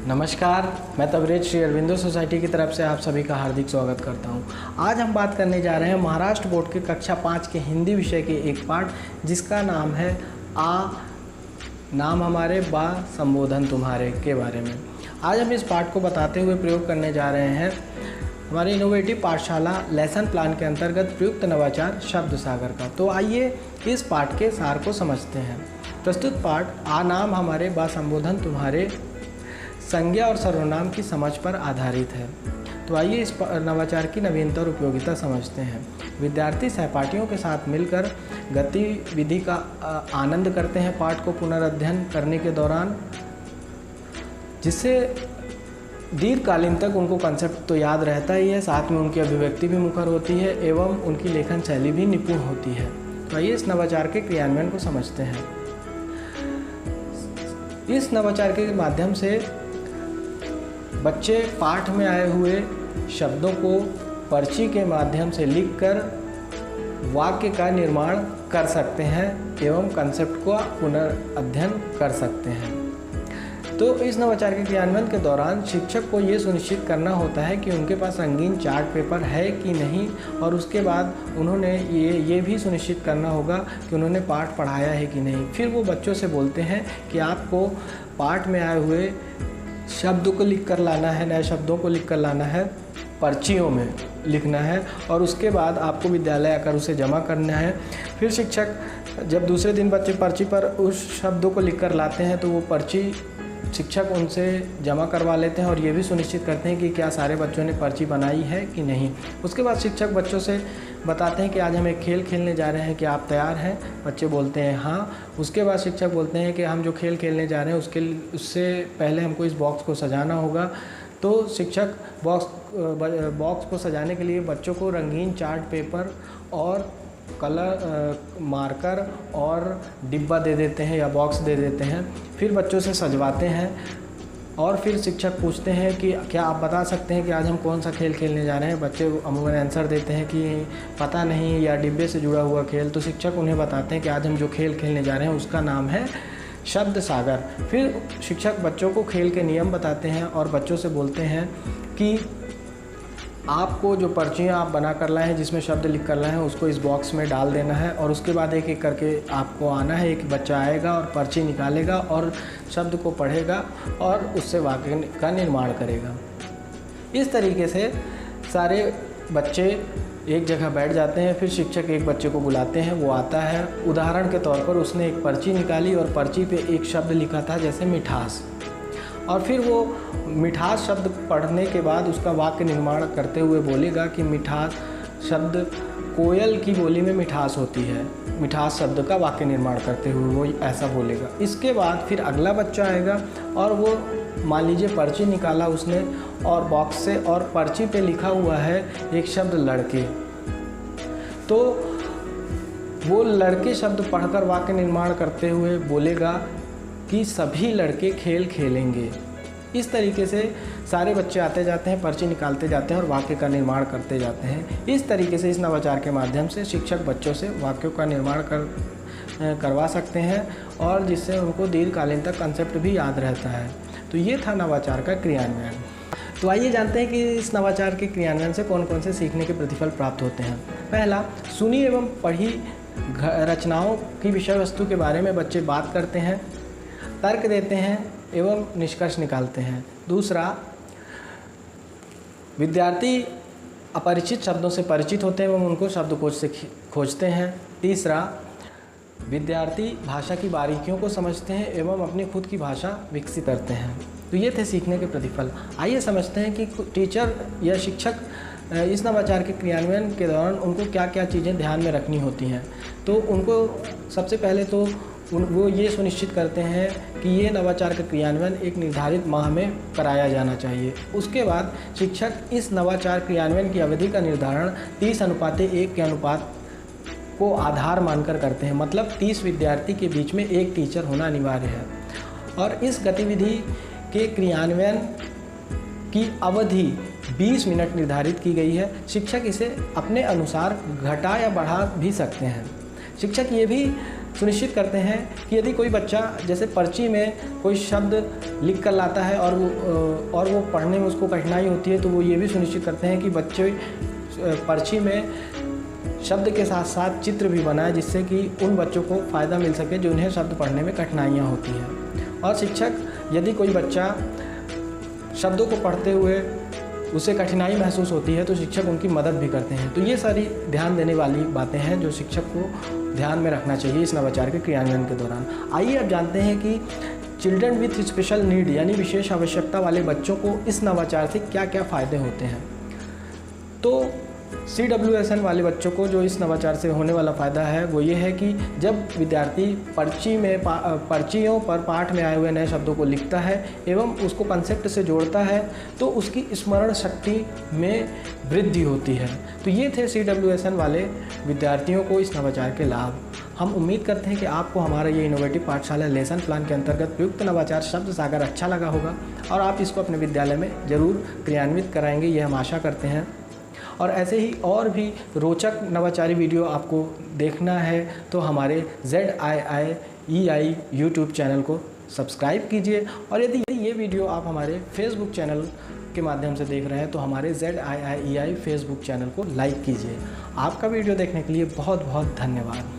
नमस्कार, मैं तबरेज श्री अरविंदो सोसाइटी की तरफ से आप सभी का हार्दिक स्वागत करता हूं। आज हम बात करने जा रहे हैं महाराष्ट्र बोर्ड के कक्षा 5 के हिंदी विषय के एक पाठ जिसका नाम है आ नाम हमारे बा संबोधन तुम्हारे के बारे में। आज हम इस पाठ को बताते हुए प्रयोग करने जा रहे हैं हमारे इनोवेटिव पाठशाला लेसन प्लान के अंतर्गत प्रयुक्त नवाचार शब्द सागर का। तो आइए इस पाठ के सार को समझते हैं। प्रस्तुत पाठ आ नाम हमारे बा संबोधन तुम्हारे संज्ञा और सर्वनाम की समझ पर आधारित है। तो आइए इस नवाचार की नवीनता और उपयोगिता समझते हैं। विद्यार्थी सहपाठियों के साथ मिलकर गतिविधि का आनंद करते हैं पाठ को पुनर्अध्ययन करने के दौरान, जिससे दीर्घकालीन तक उनको कंसेप्ट तो याद रहता ही है, साथ में उनकी अभिव्यक्ति भी मुखर होती है एवं उनकी लेखन शैली भी निपुण होती है। तो आइए इस नवाचार के क्रियान्वयन को समझते हैं। इस नवाचार के माध्यम से बच्चे पाठ में आए हुए शब्दों को पर्ची के माध्यम से लिखकर वाक्य का निर्माण कर सकते हैं एवं कंसेप्ट को पुनर्अध्ययन कर सकते हैं। तो इस नवाचार के क्रियान्वयन के दौरान शिक्षक को ये सुनिश्चित करना होता है कि उनके पास रंगीन चार्ट पेपर है कि नहीं, और उसके बाद उन्होंने ये भी सुनिश्चित करना होगा कि उन्होंने पाठ पढ़ाया है कि नहीं। फिर वो बच्चों से बोलते हैं कि आपको पाठ में आए हुए शब्द को लिख कर लाना है, नए शब्दों को लिख कर लाना है, पर्चियों में लिखना है, और उसके बाद आपको विद्यालय आकर उसे जमा करना है। फिर शिक्षक जब दूसरे दिन बच्चे पर्ची पर उस शब्दों को लिख कर लाते हैं तो वो पर्ची शिक्षक उनसे जमा करवा लेते हैं और ये भी सुनिश्चित करते हैं कि क्या सारे बच्चों ने पर्ची बनाई है कि नहीं। उसके बाद शिक्षक बच्चों से बताते हैं कि आज हम एक खेल खेलने जा रहे हैं, कि आप तैयार हैं? बच्चे बोलते हैं हाँ। उसके बाद शिक्षक बोलते हैं कि हम जो खेल खेलने जा रहे हैं उससे पहले हमको इस बॉक्स को सजाना होगा। तो शिक्षक बॉक्स को सजाने के लिए बच्चों को रंगीन चार्ट पेपर और कलर मार्कर और डिब्बा दे देते हैं या बॉक्स दे देते हैं। फिर बच्चों से सजवाते हैं और फिर शिक्षक पूछते हैं कि क्या आप बता सकते हैं कि आज हम कौन सा खेल खेलने जा रहे हैं। बच्चे अमूमन आंसर देते हैं कि पता नहीं या डिब्बे से जुड़ा हुआ खेल। तो शिक्षक उन्हें बताते हैं कि आज हम जो खेल खेलने जा रहे हैं उसका नाम है शब्द सागर। फिर शिक्षक बच्चों को खेल के नियम बताते हैं और बच्चों से बोलते हैं कि आपको जो पर्चियाँ आप बना कर लाए हैं जिसमें शब्द लिख कर लाए हैं उसको इस बॉक्स में डाल देना है, और उसके बाद एक एक करके आपको आना है। एक बच्चा आएगा और पर्ची निकालेगा और शब्द को पढ़ेगा और उससे वाक्य का निर्माण करेगा। इस तरीके से सारे बच्चे एक जगह बैठ जाते हैं। फिर शिक्षक एक बच्चे को बुलाते हैं, वो आता है। उदाहरण के तौर पर उसने एक पर्ची निकाली और पर्ची पे एक शब्द लिखा था जैसे मिठास, और फिर वो मिठास शब्द पढ़ने के बाद उसका वाक्य निर्माण करते हुए बोलेगा कि मिठास शब्द कोयल की बोली में मिठास होती है। मिठास शब्द का वाक्य निर्माण करते हुए वो ऐसा बोलेगा। इसके बाद फिर अगला बच्चा आएगा और वो मान लीजिए पर्ची निकाला उसने और बॉक्स से, और पर्ची पे लिखा हुआ है एक शब्द लड़के। तो वो लड़के शब्द पढ़कर वाक्य निर्माण करते हुए बोलेगा कि सभी लड़के खेल खेलेंगे। इस तरीके से सारे बच्चे आते जाते हैं, पर्ची निकालते जाते हैं और वाक्य का निर्माण करते जाते हैं। इस तरीके से इस नवाचार के माध्यम से शिक्षक बच्चों से वाक्यों का निर्माण करवा सकते हैं और जिससे उनको दीर्घकालीन तक कंसेप्ट भी याद रहता है। तो ये था नवाचार का क्रियान्वयन। तो आइए जानते हैं कि इस नवाचार के क्रियान्वयन से कौन कौन से सीखने के प्रतिफल प्राप्त होते हैं। पहला, सुनी एवं पढ़ी रचनाओं की विषय वस्तु के बारे में बच्चे बात करते हैं, तर्क देते हैं एवं निष्कर्ष निकालते हैं। दूसरा, विद्यार्थी अपरिचित शब्दों से परिचित होते हैं एवं उनको शब्दकोश से खोजते हैं। तीसरा, विद्यार्थी भाषा की बारीकियों को समझते हैं एवं अपनी खुद की भाषा विकसित करते हैं। तो ये थे सीखने के प्रतिफल। आइए समझते हैं कि टीचर या शिक्षक इस नवाचार के क्रियान्वयन के दौरान उनको क्या क्या चीज़ें ध्यान में रखनी होती हैं। तो उनको सबसे पहले तो वो ये सुनिश्चित करते हैं कि ये नवाचार का क्रियान्वयन एक निर्धारित माह में कराया जाना चाहिए। उसके बाद शिक्षक इस नवाचार क्रियान्वयन की अवधि का निर्धारण 30:1 के अनुपात को आधार मानकर करते हैं। मतलब 30 विद्यार्थी के बीच में एक टीचर होना अनिवार्य है। और इस गतिविधि के क्रियान्वयन की अवधि 20 मिनट निर्धारित की गई है। शिक्षक इसे अपने अनुसार घटा या बढ़ा भी सकते हैं। शिक्षक ये भी सुनिश्चित करते हैं कि यदि कोई बच्चा जैसे पर्ची में कोई शब्द लिख कर लाता है और वो पढ़ने में उसको कठिनाई होती है, तो वो ये भी सुनिश्चित करते हैं कि बच्चे पर्ची में शब्द के साथ साथ चित्र भी बनाए, जिससे कि उन बच्चों को फ़ायदा मिल सके जो उन्हें शब्द पढ़ने में कठिनाइयाँ होती हैं। और शिक्षक यदि कोई बच्चा शब्दों को पढ़ते हुए उसे कठिनाई महसूस होती है तो शिक्षक उनकी मदद भी करते हैं। तो ये सारी ध्यान देने वाली बातें हैं जो शिक्षक को ध्यान में रखना चाहिए इस नवाचार के क्रियान्वयन के दौरान। आइए अब जानते हैं कि चिल्ड्रन विथ स्पेशल नीड यानी विशेष आवश्यकता वाले बच्चों को इस नवाचार से क्या क्या फ़ायदे होते हैं। तो CWSN वाले बच्चों को जो इस नवाचार से होने वाला फ़ायदा है वो ये है कि जब विद्यार्थी पर्चियों पर पाठ में आए हुए नए शब्दों को लिखता है एवं उसको कंसेप्ट से जोड़ता है तो उसकी स्मरण शक्ति में वृद्धि होती है। तो ये थे CWSN वाले विद्यार्थियों को इस नवाचार के लाभ। हम उम्मीद करते हैं कि आपको हमारा ये इनोवेटिव पाठशाला लेसन प्लान के अंतर्गत प्रयुक्त नवाचार शब्द सागर अच्छा लगा होगा और आप इसको अपने विद्यालय में ज़रूर क्रियान्वित कराएंगे, ये हम आशा करते हैं। और ऐसे ही और भी रोचक नवाचारी वीडियो आपको देखना है तो हमारे ZIIEI यूट्यूब चैनल को सब्सक्राइब कीजिए। और यदि ये वीडियो आप हमारे फेसबुक चैनल के माध्यम से देख रहे हैं तो हमारे ZIIEI फेसबुक चैनल को लाइक कीजिए। आपका वीडियो देखने के लिए बहुत बहुत धन्यवाद।